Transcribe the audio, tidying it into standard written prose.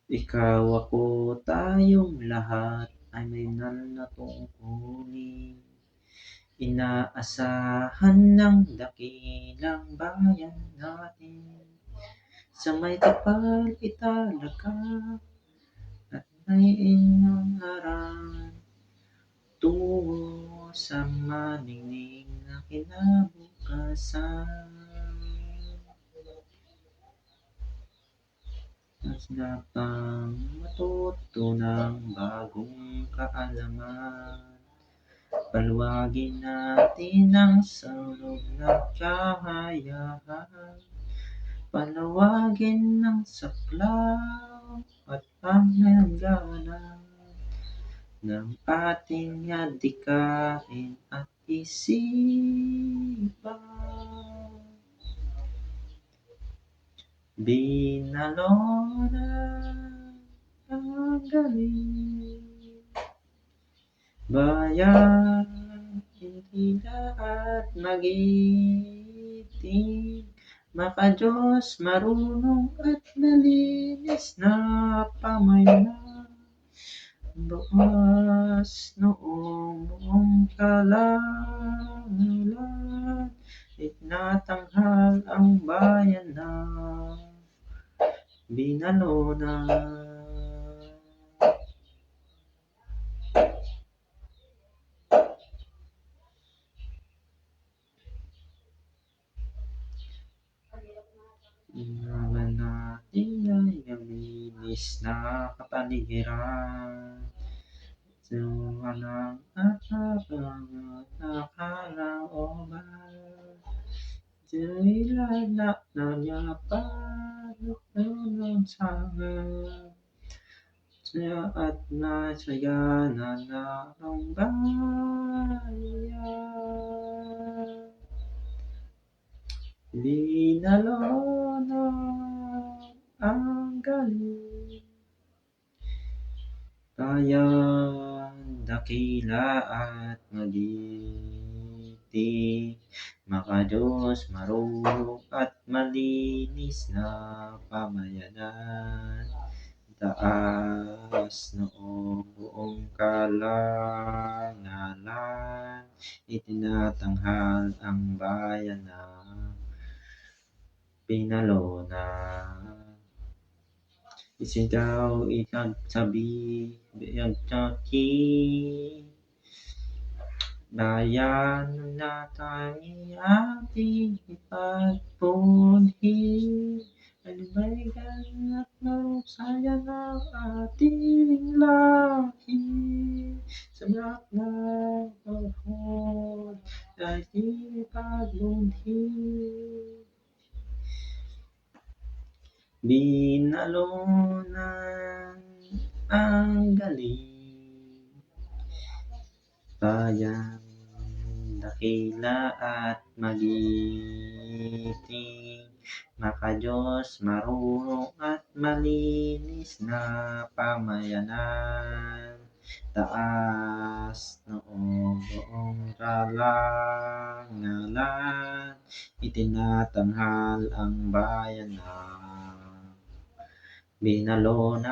Ikaw, ako, tayong lahat ay may nanatungkuling inaasahan ng dakilang bayan natin sa may kapal italaga at may inangaran tungo sa maningning na kinabukasan. Mas dapat matuto ng bagong kaalaman. Paluwagin natin ang sulog ng kahayahan. Palawagin ang saklaw at panangganan ng ating adhikain at isipan. Binalonan ang galing bayan, hindi lahat magiting, maka-Diyos, marunong at malinis na pamayanan. Bukas noong buong kalangalan, itinatanghal ang bayan na binalonan. Inaman natin ay malinis na kapaligiran. Walang atapang at nakalooban. Sinilala na niya ng sanga. Saya at nasayanan na ang bayan. Binalonan ang galing bayan, dakila at magiting, maka-Diyos, marunong at malinis na pamayanan. Taas noong buong kalangalan, itinatanghal ang bayan na binalonan. Isigaw, ikagsabi, biyagtaki, bayan na tanging ating ipagpunhi. Alibaygan at mahusayan ang ating lahi. Sa lahat ng panahon ay ipaglunhi. Binalonan ang galing bayan, dakila at magiting, maka-Diyos, marunong at malinis na pamayanan. Taas noong buong kalangalan, itinatanghal ang bayan na binalonan.